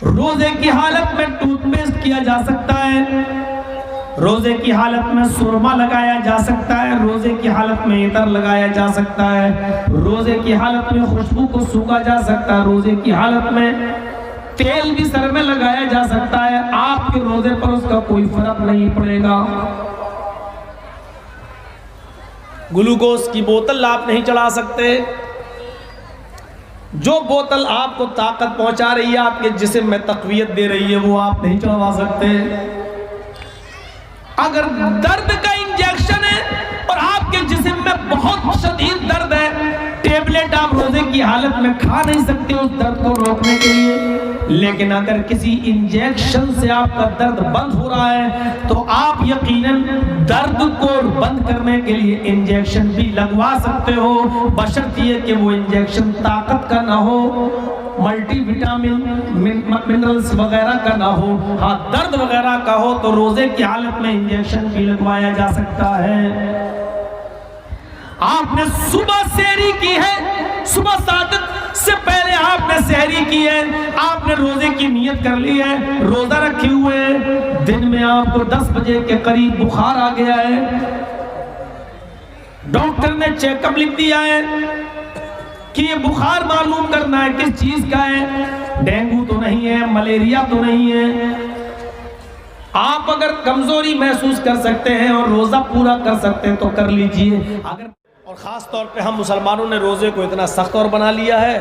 रोजे की हालत में टूथपेस्ट किया जा सकता है, रोजे की हालत में सुरमा लगाया जा सकता है, रोजे की हालत में इतर लगाया जा सकता है, रोजे की हालत में खुशबू को सूखा जा सकता है, रोजे की हालत में तेल भी सर में लगाया जा सकता है। आपके रोजे पर उसका कोई फर्क नहीं पड़ेगा। ग्लूकोज की बोतल आप नहीं चढ़ा सकते। जो बोतल आपको ताकत पहुंचा रही है, आपके जिस्म में तकवीयत दे रही है, वो आप नहीं चढ़वा सकते। अगर दर्द का इंजेक्शन है और आपके जिस्म में बहुत शदीद दर्द है, टेबलेट आप रोजे की हालत में खा नहीं सकते उस दर्द को रोकने के लिए। लेकिन अगर किसी इंजेक्शन से आपका दर्द बंद हो रहा है तो आप यकीनन दर्द को बंद करने के लिए इंजेक्शन भी लगवा सकते हो, बशर्ते ये कि वो इंजेक्शन ताकत का ना हो, मल्टीविटामिन मिनरल्स वगैरह का ना हो। हाँ, दर्द वगैरह का हो तो रोजे की हालत में इंजेक्शन भी लगवाया जा सकता है। आपने सुबह सहरी की है, सुबह सादिक से पहले आपने सहरी की है, आपने रोजे की नियत कर ली है, रोजा रखे हुए हैं, दिन में आपको 10 बजे के करीब बुखार आ गया है, डॉक्टर ने चेकअप लिख दिया है कि ये बुखार मालूम करना है किस चीज का है, डेंगू तो नहीं है, मलेरिया तो नहीं है। आप अगर कमजोरी महसूस कर सकते हैं और रोजा पूरा कर सकते हैं तो कर लीजिए। अगर और ख़ास तौर पे हम मुसलमानों ने रोज़े को इतना सख्त और बना लिया है,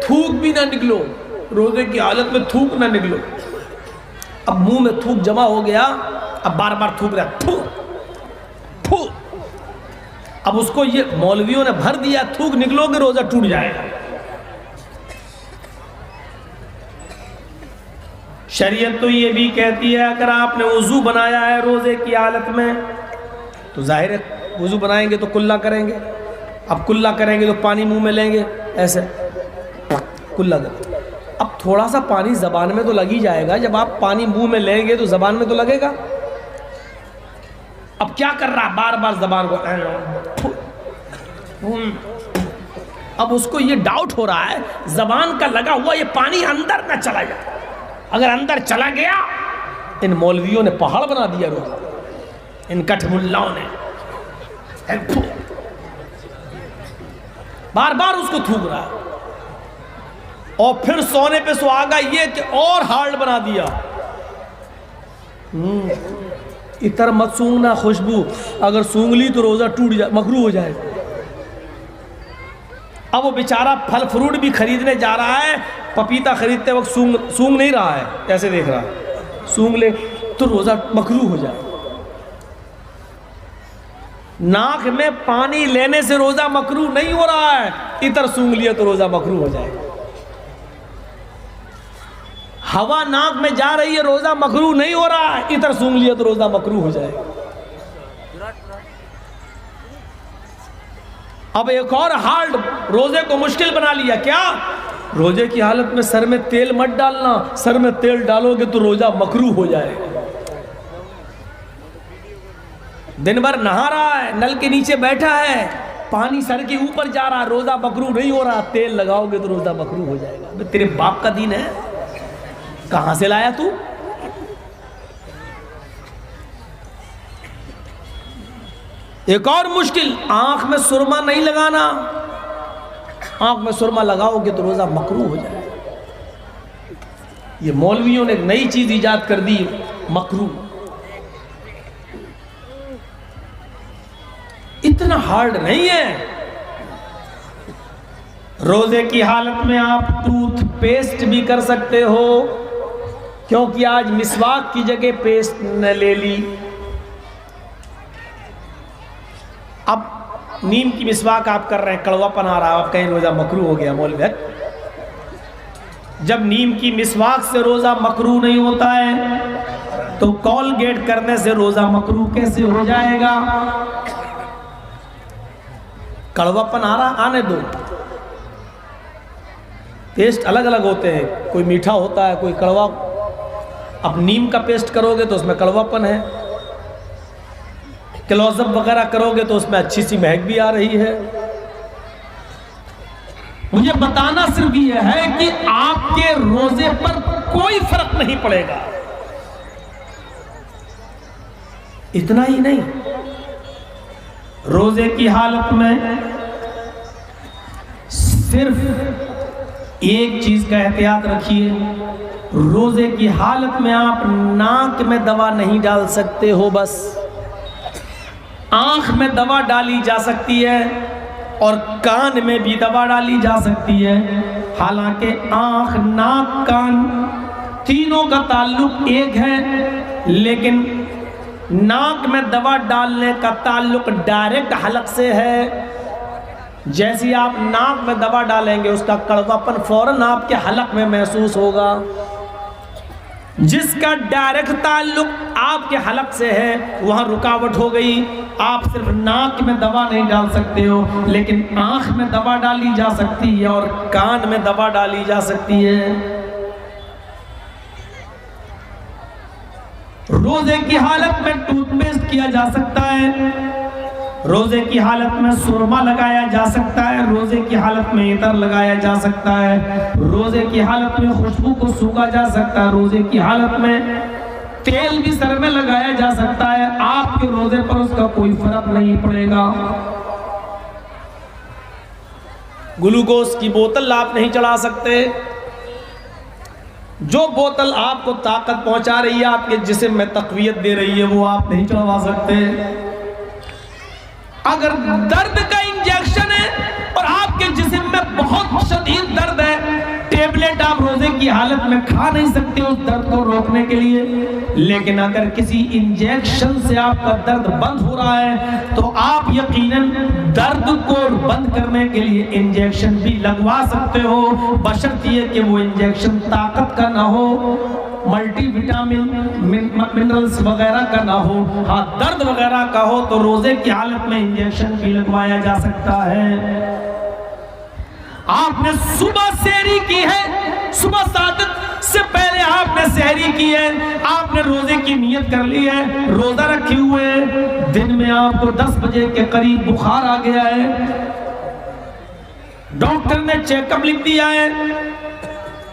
थूक भी ना निकलो, रोज़े की हालत में थूक ना निकलो। अब मुंह में थूक जमा हो गया, अब बार बार थूक रहा, थू थू। अब उसको ये मौलवियों ने भर दिया, थूक निकलोगे रोज़ा टूट जाएगा। शरीयत तो ये भी कहती है अगर आपने वज़ू बनाया है रोज़े की हालत में तो जाहिर है वज़ू बनाएंगे तो कुल्ला करेंगे। अब कुल्ला करेंगे तो पानी मुंह में लेंगे, ऐसे कुल्ला कर। अब थोड़ा सा पानी ज़बान में तो लग ही जाएगा, जब आप पानी मुंह में लेंगे तो ज़बान में तो लगेगा। अब क्या कर रहा, बार बार ज़बान को, अब उसको ये डाउट हो रहा है ज़बान का लगा हुआ ये पानी अंदर ना चला जाए। अगर अंदर चला गया, इन मौलवियों ने पहाड़ बना दिया रोज़ा, इन कठमुल्लाओं ने बार बार उसको थूक रहा है। और फिर सोने पे सुहागा ये कि और हार्ड बना दिया, इतर मत सूंघना खुशबू, अगर सूंघ ली तो रोजा टूट जाए, मकरूह हो जाए। अब वो बेचारा फल फ्रूट भी खरीदने जा रहा है, पपीता खरीदते वक्त सूंघ नहीं रहा है, ऐसे देख रहा है, सूंघ ले तो रोजा मकरूह हो जाए। नाक में पानी लेने से रोजा मकरूह नहीं हो रहा है, इतर सूंघ लिया तो रोजा मकरूह हो जाएगा। हवा नाक में जा रही है, रोजा मकरूह नहीं हो रहा है, इतर सूंघ लिया तो रोजा मकरूह हो जाएगा। अब एक और हार्ड रोजे को मुश्किल बना लिया, क्या? रोजे की हालत में सर में तेल मत डालना, सर में तेल डालोगे तो रोजा मकरूह हो जाएगा। दिन भर नहा रहा है, नल के नीचे बैठा है, पानी सर के ऊपर जा रहा है, रोजा मकरूह नहीं हो रहा, तेल लगाओगे तो रोजा मकरूह हो जाएगा। तेरे बाप का दीन है, कहां से लाया तू? एक और मुश्किल, आंख में सुरमा नहीं लगाना, आंख में सुरमा लगाओगे तो रोजा मकरूह हो जाएगा। ये मौलवियों ने एक नई चीज इजाद कर दी, मकरूह। इतना हार्ड नहीं है। रोजे की हालत में आप टूथपेस्ट भी कर सकते हो, क्योंकि आज मिसवाक की जगह पेस्ट ने ले ली। अब नीम की मिसवाक आप कर रहे हैं, कड़वापन आ रहा है, आप कहीं रोजा मकरूह हो गया। मौलवी, जब नीम की मिसवाक से रोजा मकरूह नहीं होता है तो कॉलगेट करने से रोजा मकरूह कैसे हो जाएगा? कड़वापन आ रहा, आने दो। टेस्ट अलग अलग होते हैं, कोई मीठा होता है, कोई कड़वा। अब नीम का पेस्ट करोगे तो उसमें कड़वापन है, क्लोजअप वगैरह करोगे तो उसमें अच्छी सी महक भी आ रही है। मुझे बताना सिर्फ ये है कि आपके रोजे पर कोई फर्क नहीं पड़ेगा। इतना ही नहीं, रोजे की हालत में सिर्फ एक चीज का एहतियात रखिए, रोजे की हालत में आप नाक में दवा नहीं डाल सकते हो। बस आंख में दवा डाली जा सकती है और कान में भी दवा डाली जा सकती है। हालांकि आंख, नाक, कान तीनों का ताल्लुक एक है, लेकिन नाक में दवा डालने का ताल्लुक डायरेक्ट हलक से है। जैसे आप नाक में दवा डालेंगे उसका कड़वापन फौरन आपके हलक में महसूस होगा। जिसका डायरेक्ट ताल्लुक आपके हलक से है वहां रुकावट हो गई। आप सिर्फ नाक में दवा नहीं डाल सकते हो, लेकिन आंख में दवा डाली जा सकती है और कान में दवा डाली जा सकती है। रोजे की हालत में टूथपेस्ट किया जा सकता है, रोजे की हालत में सुरमा लगाया जा सकता है, रोजे की हालत में इतर लगाया जा सकता है, रोजे की हालत में खुशबू को सूखा जा सकता है, रोजे की हालत में तेल भी सर में लगाया जा सकता है। आपके रोजे पर उसका कोई फर्क नहीं पड़ेगा। ग्लूकोज की बोतल आप नहीं चढ़ा सकते। जो बोतल आपको ताकत पहुंचा रही है, आपके जिस्म में तकवीयत दे रही है, वो आप नहीं चढ़वा सकते। अगर दर्द का इंजेक्शन है और आपके जिस्म में बहुत शदीद दर्द है, टेबलेट आप रोजे की हालत में खा नहीं सकते उस दर्द को रोकने के लिए। लेकिन अगर किसी इंजेक्शन से आपका दर्द बंद हो रहा है तो आप यकीनन दर्द को बंद करने के लिए इंजेक्शन भी लगवा सकते हो, बशर्ते ये कि वो इंजेक्शन ताकत का ना हो, मल्टीविटामिन मिनरल्स वगैरह का ना हो। हाँ, दर्द वगैरह का हो तो रोजे की हालत में इंजेक्शन भी लगवाया जा सकता है। आपने सुबह सहरी की है, सुबह सादत से पहले आपने सहरी की है, आपने रोजे की नियत कर ली है, रोजा रखे हुए हैं, दिन में आपको 10 बजे के करीब बुखार आ गया है, डॉक्टर ने चेकअप लिख दिया है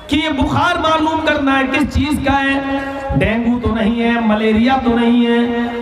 कि ये बुखार मालूम करना है किस चीज का है, डेंगू तो नहीं है, मलेरिया तो नहीं है।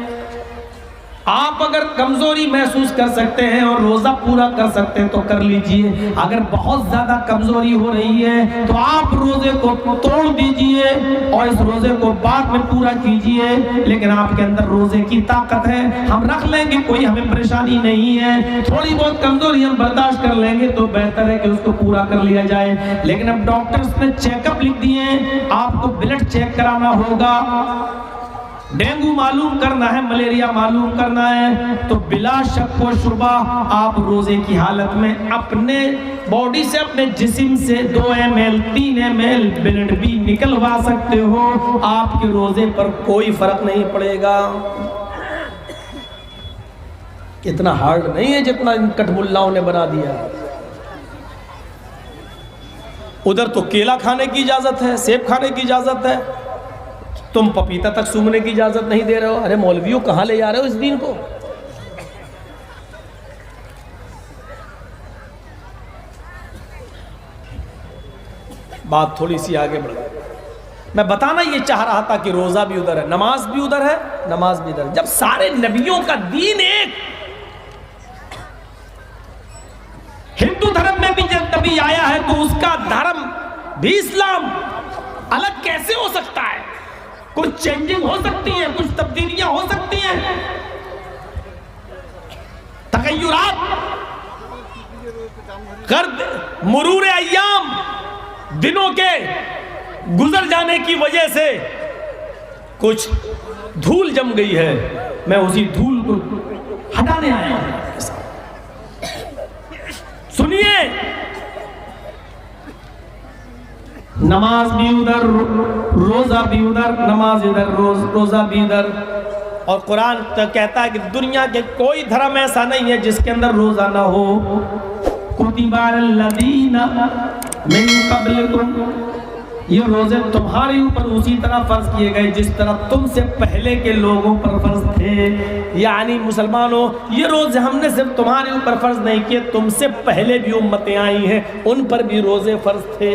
आप अगर कमजोरी महसूस कर सकते हैं और रोजा पूरा कर सकते हैं तो कर लीजिए। अगर बहुत ज्यादा कमजोरी हो रही है तो आप रोजे को तोड़ दीजिए और इस रोजे को बाद में पूरा कीजिए। लेकिन आपके अंदर रोजे की ताकत है, हम रख लेंगे, कोई हमें परेशानी नहीं है। थोड़ी बहुत कमजोरी हम बर्दाश्त कर लेंगे तो बेहतर है कि उसको पूरा कर लिया जाए। लेकिन अब डॉक्टर्स ने चेकअप लिख दिए, आपको ब्लड चेक कराना होगा, डेंगू मालूम करना है, मलेरिया मालूम करना है, तो बिला शक व शुबा आप रोजे की हालत में अपने बॉडी से, अपने जिस्म से 2 ml 3 ml ब्लड भी निकलवा सकते हो। आपके रोजे पर कोई फर्क नहीं पड़ेगा। इतना हार्ड नहीं है जितना इन कठमुल्लाओं ने बना दिया। उधर तो केला खाने की इजाजत है, सेब खाने की इजाजत है, तुम पपीता तक सूंघने की इजाजत नहीं दे रहे हो। अरे मौलवियों, कहां ले जा रहे हो इस दीन को? बात थोड़ी सी आगे बढ़ गई। मैं बताना ये चाह रहा था कि रोजा भी उधर है, नमाज भी उधर है, नमाज भी इधर। जब सारे नबियों का दीन एक, हिंदू धर्म में भी जब नबी आया है तो उसका धर्म भी इस्लाम अलग कैसे हो सकता है? कुछ चेंजिंग हो सकती है, कुछ तब्दीलियां हो सकती हैं, तगय्युरात कर मुरूर अय्याम, दिनों के गुजर जाने की वजह से कुछ धूल जम गई है। मैं उसी धूल को हटाने आया हूं। सुनिए, नमाज भी उधर, रोजा भी उधर, नमाज इधर, रोजा भी इधर। और कुरान तो कहता है कि दुनिया के कोई धर्म ऐसा नहीं है जिसके अंदर रोजा ना हो। कुतिबा अलल्लज़ीना मिन क़ब्लिकुम ये रोजे तुम्हारे ऊपर उसी तरह फर्ज किए गए जिस तरह तुमसे पहले के लोगों पर फर्ज थे। यानी मुसलमानों, ये रोजे हमने सिर्फ तुम्हारे ऊपर फर्ज नहीं किए, तुमसे पहले भी उम्मतें आई हैं उन पर भी रोजे फर्ज थे।